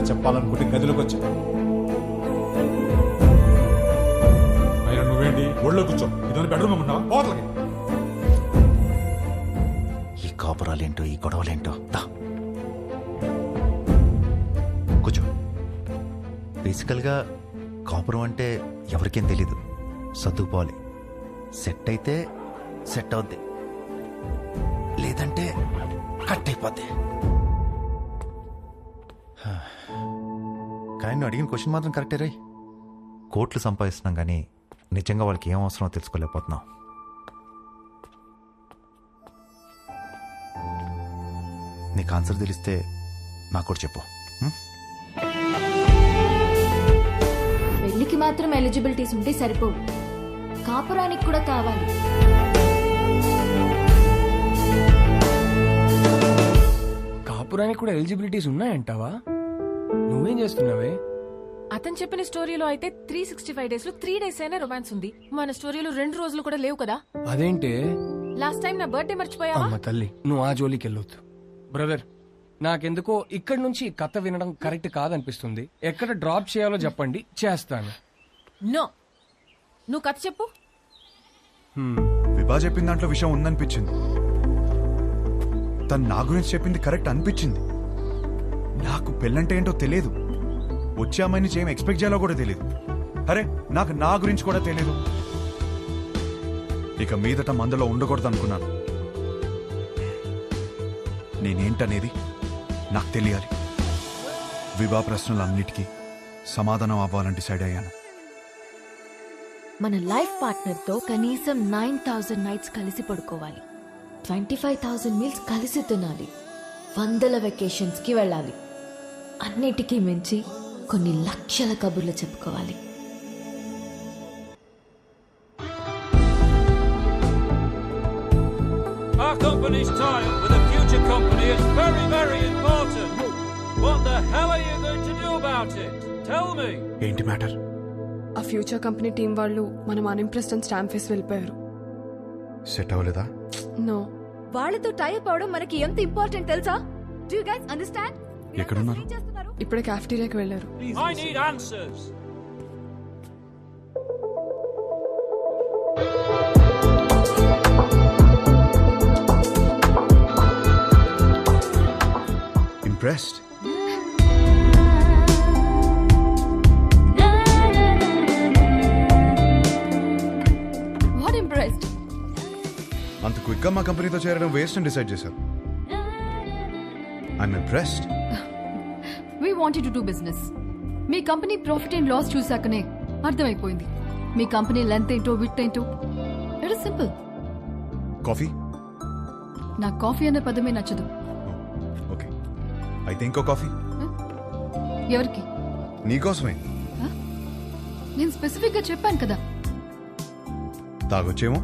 చెప్పాలనుకుంటే గదిలోకి వచ్చా. అయినా నువ్వేంటి ఒళ్ళో కూర్చో, ఇదని బెడ్రూమ్ ఉన్నావా? పోతలకి ఈ కాపురాలేంటో ఈ గొడవలేంటో. కూర్చో. బేసికల్గా కాపురం అంటే ఎవరికేం తెలీదు, సర్దుకుపోవాలి. సెట్ అయితే సెట్ అవుద్ది, లేదంటే కట్ అయిపోద్ది. కానీ నువ్వు అడిగిన క్వశ్చన్ మాత్రం కరెక్టే రే. కోట్లు సంపాదిస్తున్నాం కానీ నిజంగా వాళ్ళకి ఏం అవసరమో తెలుసుకోలేకపోతున్నాం. నీకు ఆన్సర్ తెలిస్తే నాకు కూడా చెప్పు. పెళ్లికి మాత్రం ఎలిజిబిలిటీస్ ఉంటే సరిపోవు, కాపురానికి కూడా కావాలి. కాపురానికి కూడా ఎలిజిబిలిటీస్ ఉన్నాయంటావా? నువ్వేం చేస్తున్నావే? అతను చెప్పిన స్టోరీలో అయితే 365 days లో 3 days అయినా రొమాన్స్ ఉంది. మన స్టోరీలో 2 రోజులు కూడా లేవు కదా. అదేంటే? లాస్ట్ టైం నా బర్త్డే మర్చిపోయావా? అమ్మ తల్లి, నువ్వు ఆ జోలికి వెళ్ళొద్దు. బ్రదర్, నాకెందుకో ఇక్కడి నుంచి ఈ కథ వినడం కరెక్ట్ కాదనిపిస్తుంది. ఎక్కడ డ్రాప్ చేయాలో చెప్పండి, చేస్తాను. నో, నువ్వు కథ చెప్పు. విభా చెప్పిన దాంట్లో విషయం ఉందనిపించింది. తను నా గురించి చెప్పింది కరెక్ట్ అనిపించింది. నాకు పెళ్ళంటే ఏంటో తెలియదు, వచ్చే అమ్మాయి నుంచి ఏం ఎక్స్పెక్ట్ చేయాలో కూడా తెలియదు. అరే, నాకు నా గురించి కూడా తెలియదు. ఇక మీదట మందులో ఉండకూడదు అనుకున్నాను. నేనేంటనేది నాకు తెలియాలి. విభా ప్రశ్నలన్నిటికీ సమాధానం అవ్వాలని డిసైడ్ అయ్యాను. మన లైఫ్ పార్ట్నర్ తో కనీసం 9,000 నైట్స్ కలిసి పడుకోవాలి, 25,000 మీల్స్ కలిసి తినాలి, 100 వెకేషన్స్ కి వెళ్ళాలి. అన్నిటికీ మించి కొన్ని లక్షల కబుర్లు చెప్పుకోవాలి. Our company's tie-up with a future company is very, very important. What the hell are you going to do about it? Tell me. ఏంటి మ్యాటర్? ఆ ఫ్యూచర్ కంపెనీ టీం వాళ్ళు మనం అన్ఇంప్రెస్డ్ అని స్టాంప్ వేసి వెళ్ళిపోయారు. సెట్ అవ్వలేదా? నో. వాళ్ళతో టైప్ అవడం మనకి ఎంత ఇంపార్టెంట్ తెలుసా? Do you guys understand? ఎక్కడున్నారు? ఇప్పుడే క్యాఫ్టీరియాకి వెళ్ళారు. I need answers. Impressed? What impressed? అంత క్విక్ గా మా కంపెనీతో చేరడం వేస్ట్ అని డిసైడ్ చేశారు. I'm impressed. We wanted to do business. మీ కంపెనీ ప్రాఫిట్ అండ్ లాస్ చూసాకనే అర్థమైపోయింది. మీ కంపెనీ లెంత్ ఏంటో విత్ ఏంటో. It is simple. కాఫీ? నాకు కాఫీ అనే పదమే నచ్చదు. ఓకే, అయితే ఇంకో కాఫీ. ఎవరికి? నీకోసమే. నేను స్పెసిఫిక్ గా చెప్పాను కదా. తాగొచ్చేమో.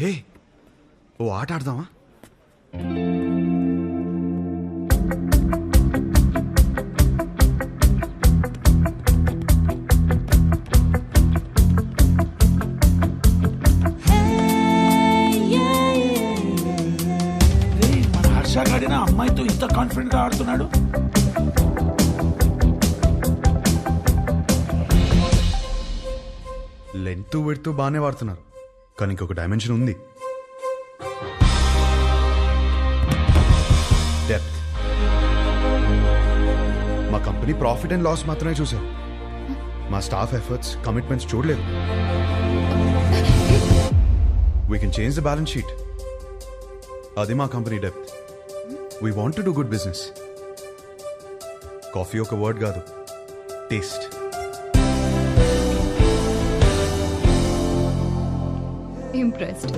హే, ఓ ఆట ఆడదామా? మన హర్ష గాడిన అమ్మాయితో ఇంత కాన్ఫిడెంట్ గా ఆడుతున్నాడు. లెంత్ వెడుతూ బాగానే వాడుతున్నారు, కానీ ఇంకొక డైమెన్షన్ ఉంది. డెప్త్. మా కంపెనీ ప్రాఫిట్ అండ్ లాస్ మాత్రమే చూసారు, మా స్టాఫ్ ఎఫర్ట్స్, కమిట్మెంట్స్ చూడలేదు. We can change the balance sheet. అది మా company depth. We want to do good business. Coffee ఒక వర్డ్ కాదు, టేస్ట్. Impressed.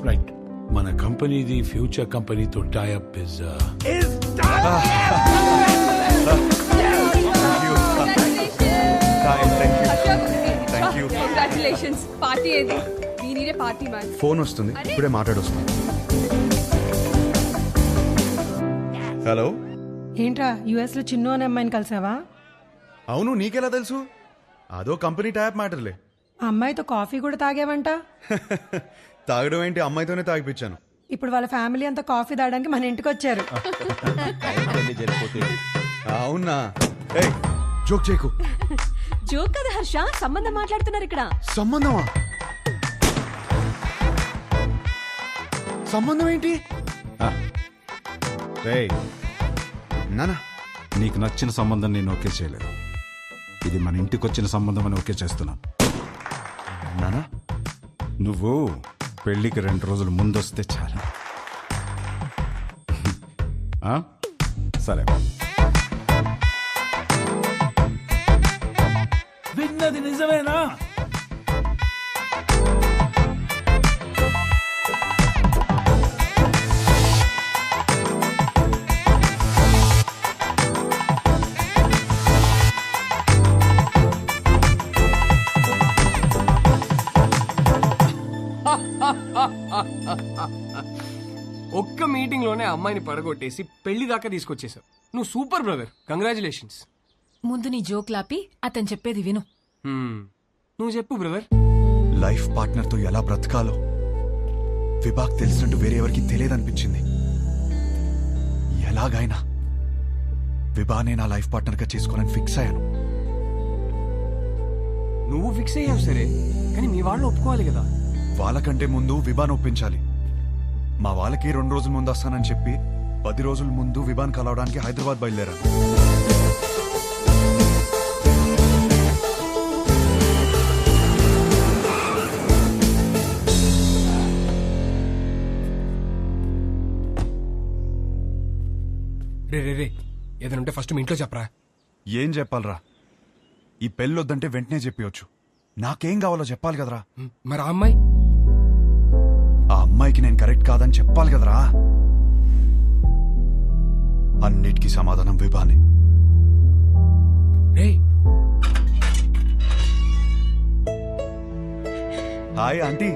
రైట్, మన కంపెనీది ఫ్యూచర్ కంపెనీతో tie up is Thank you. Congratulations. Party ఏది? We need a party man. Phone వస్తుంది, ఇప్పుడే మాట్లాడొస్తుంది. హలో. ఏంట్రా యుఎస్ లో చిన్ను అనే అమ్మాయిని కలిసావా? అవును, నీకెలా తెలుసు? అదో కంపెనీ ట్యాప్ మ్యాటర్లే. ఆ అమ్మాయితో కాఫీ కూడా తాగావంట. తాగడం ఏంటి, అమ్మాయితోనే తాగిపించాను. ఇప్పుడు వాళ్ళ ఫ్యామిలీ అంతా కాఫీ తాగడానికి మన ఇంటికి వచ్చారు. అవునా? ఏయ్, జోక్ చేయకు. జోక్ కదా హర్ష, సంబంధం మాట్లాడుతున్నారు ఇక్కడ. సంబంధమా? సంబంధం ఏంటి? నానా, నీకు నచ్చిన సంబంధం నేను ఓకే చేయలేదు. ఇది మన ఇంటికి వచ్చిన సంబంధం అని ఓకే చేస్తున్నాను. నానా, నువ్వు పెళ్లికి 2 రోజులు ముందొస్తే చాలు. ఆ? సరే. విన్నది నిజమేనా? ఒక్క మీటింగ్ లోనే అమ్మాయిని పడగొట్టేసి పెళ్లి దాకా తీసుకొచ్చేసావు. నువ్వు సూపర్ బ్రదర్, కంగ్రాచులేషన్స్. ముందు నీ జోక్ లాపి అతను చెప్పేది విను. నువ్వు చెప్పు బ్రదర్. లైఫ్ పార్ట్నర్ తో ఎలా బ్రతకాలో విభాగ్ తెలిసినట్టు వేరే ఎవరికి తెలియదనిపించింది. ఎలాగైనా విభానే నా లైఫ్ పార్ట్నర్ గా చేసుకోవాలని ఫిక్స్ అయ్యాను. నువ్వు ఫిక్స్ అయ్యావు సరే, కానీ మీ వాళ్ళు ఒప్పుకోవాలి కదా. వాళ్ళకంటే ముందు విభాన్ ఒప్పించాలి. మా వాళ్ళకి 2 రోజుల ముందు వస్తానని చెప్పి 10 రోజుల ముందు విభాన్ కలవడానికి హైదరాబాద్ బయలుదేరాను. రే రే రే, ఏదైనా ఉంటే ఫస్ట్ మీ ఇంట్లో చెప్పరా. ఏం చెప్పాలరా? ఈ పెళ్ళొద్దంటే వెంటనే చెప్పవచ్చు. నాకేం కావాలో చెప్పాలి కదరా. మరి ఆ అమ్మాయి? ఆ అమ్మాయికి నేను కరెక్ట్ కాదని చెప్పాలి కదరా. అన్నిటికీ సమాధానం విభానే. రే, హాయ్ ఆంటీ.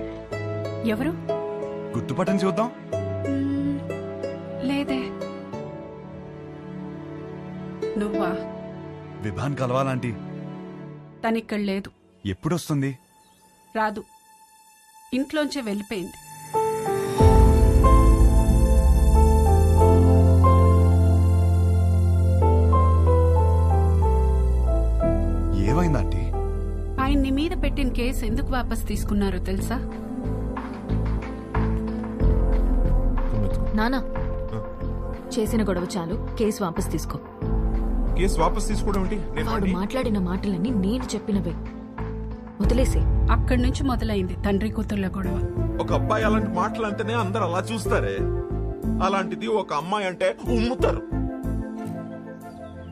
ఎవరు? గుర్తుపట్టని చూద్దాం. లేదే. నువ్వా? విభాన్ కలవాలంటీ. తనిక్కడ లేదు. ఎప్పుడొస్తుంది? రాదు, ఇంట్లోంచే వెళ్ళిపోయింది. ఏమైందంటీ? ఆయన్ని మీద పెట్టిన కేసు ఎందుకు వాపస్ తీసుకున్నారో తెలుసా? నానా, చేసిన గొడవ చాలు, కేసు వాపస్ తీసుకో. కేసు వాపస్ తీసుకోవడం ఏంటి? వాడు మాట్లాడిన మాటలన్నీ నేను చెప్పినవే, వదిలేసే. అక్కడి నుంచి మొదలైంది తండ్రి కూతుర్ల గొడవ. ఒక అబ్బాయి అలాంటి మాటలు అంటేనే అందరు అలా చూస్తారే, అలాంటిది ఒక అమ్మాయి అంటే ఉమ్ముతారు.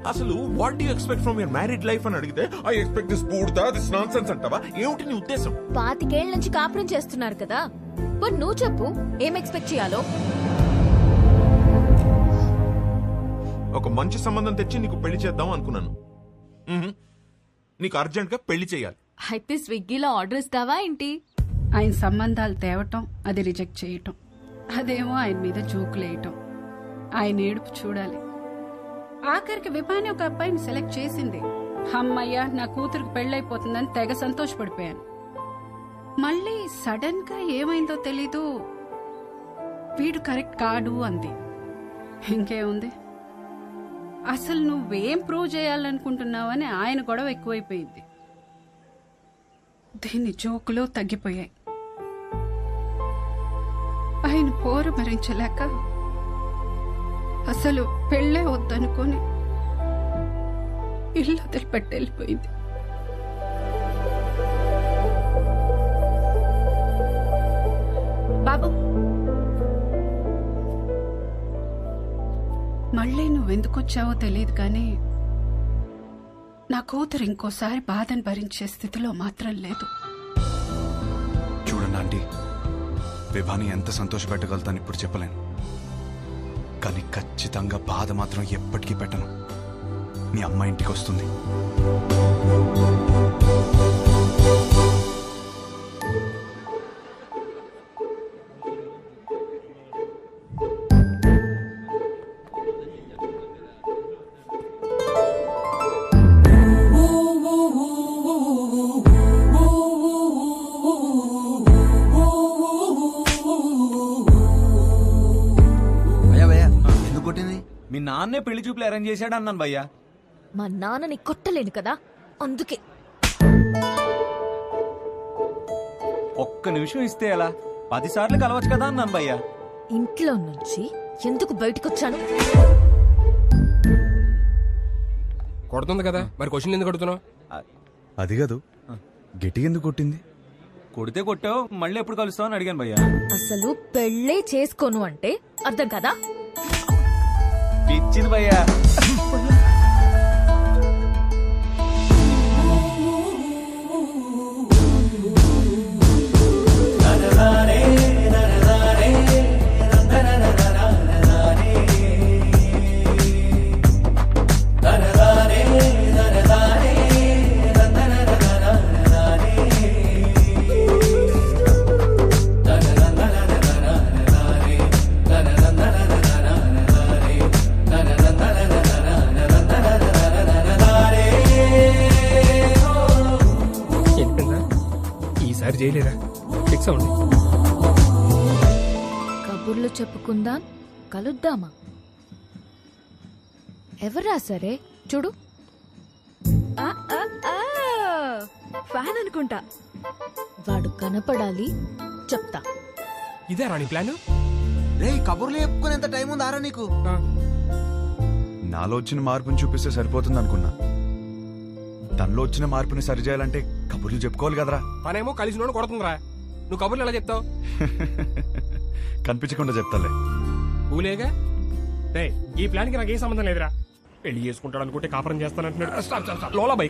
అసలు what do you expect from your married life అని అడిగితే ఐ ఎక్స్పెక్ట్ దిస్ బూడ్దా, దిస్ నాన్సెన్స్ అంటావా? ఏమిటి నీ ఉద్దేశం? 25 ఏళ్ల నుంచి కాపురం చేస్తున్నారు కదా, మరి నువ్వు చెప్పు ఏం ఎక్స్పెక్ట్ చేయాలో. ఒక మంచి సంబంధం తెచ్చి నీకు పెళ్లి చేద్దాం అనుకున్నాను. నీకు అర్జెంట్ గా పెళ్లి చేయాలి. అయితే స్విగ్గీలో ఆర్డర్ ఇస్తావా ఏంటి? ఆయన సంబంధాలు తేవటం, అది రిజెక్ట్ చేయటం, అదేమో ఆయన మీద జోకులేయటం. ఆయన ఏడుపు చూడాలి. ఆఖరికి విభాని ఒక అబ్బాయిని సెలెక్ట్ చేసింది. అమ్మయ్య, నా కూతురికి పెళ్ళైపోతుందని తెగ సంతోషపడిపోయాను. మళ్ళీ సడన్ గా ఏమైందో తెలీదు, వీడు కరెక్ట్ కాడు అంది. ఇంకేముంది, అసలు నువ్వేం ప్రూవ్ చేయాలనుకుంటున్నావని ఆయన గొడవ ఎక్కువైపోయింది. దీని జోకులు తగ్గిపోయాయి. ఆయన పోరు భరించలేక అసలు పెళ్ళే వద్దనుకొని ఇల్లు వదిలిపెట్టి వెళ్ళిపోయింది. బాబు, మళ్ళీ నువ్వెందుకొచ్చావో తెలియదు కానీ నా కూతురు ఇంకోసారి బాధను భరించే స్థితిలో మాత్రం లేదు. చూడండి ఆంటీ, విభాని ఎంత సంతోషపెట్టగలుగుతాను ఇప్పుడు చెప్పలేను, కానీ ఖచ్చితంగా బాధ మాత్రం ఎప్పటికీ పెట్టను. మీ అమ్మ ఇంటికి వస్తుంది. నాన్నే పెళ్లి చూపులు అరేంజ్ చేశాడు అన్నాను భయ్యా. మా నాన్నని కొట్టలేను కదా, అందుకే. ఒక్క నిమిషం ఇస్తే ఎలా? 10 సార్లు కలవచ్చు కదా అన్నాను భయ్యా. ఇంట్లో నుంచి ఎందుకు బయటకొచ్చాను? కొడుతుంది కదా, మరి క్వశ్చన్ ఎందుకు కొడుతున్నావు? అది కాదు, గట్టి ఎందుకు కొట్టింది? కొడితే కొట్టావు, మళ్ళీ ఎప్పుడు కలుస్తావు అని అడిగాను భయ్యా. అసలు పెళ్ళే చేసుకోను అంటే అర్థం కదా? పిచ్చింది భయ్యా. ఈసారి చేయలేదా? ఫిక్స్ అవ్వండి. కబుర్లు చెప్పుకుందాం, కలుద్దామా? ఎవరా సరే చూడు. ఫ్యాన్ అనుకుంటా. వాడు కనపడాలి, చెప్తా. ఇదే రాణి ప్లాన్. రే కబుర్లు చెప్పుకునేంత టైం ఉంది ఆరా నీకు? నాలో వచ్చిన మార్పుని చూపిస్తే సరిపోతుంది అనుకున్నా. తనలో వచ్చిన మార్పుని సరిచేయాలంటే కబుర్లు చెప్పుకోవాలి కదరా. తనేమో కలిసి నోడు కొడుతుందిరా, నువ్వు కబుర్లు ఎలా చెప్తావు? కనిపించకుండా చెప్తాలే. ఊలేగా. ఈ ప్లాన్ కి నాకు ఏ సంబంధం లేదురా. పెళ్లి చేసుకుంటాడు అనుకుంటే కాపురం చేస్తానంటున్నాడు. లోలా బైక్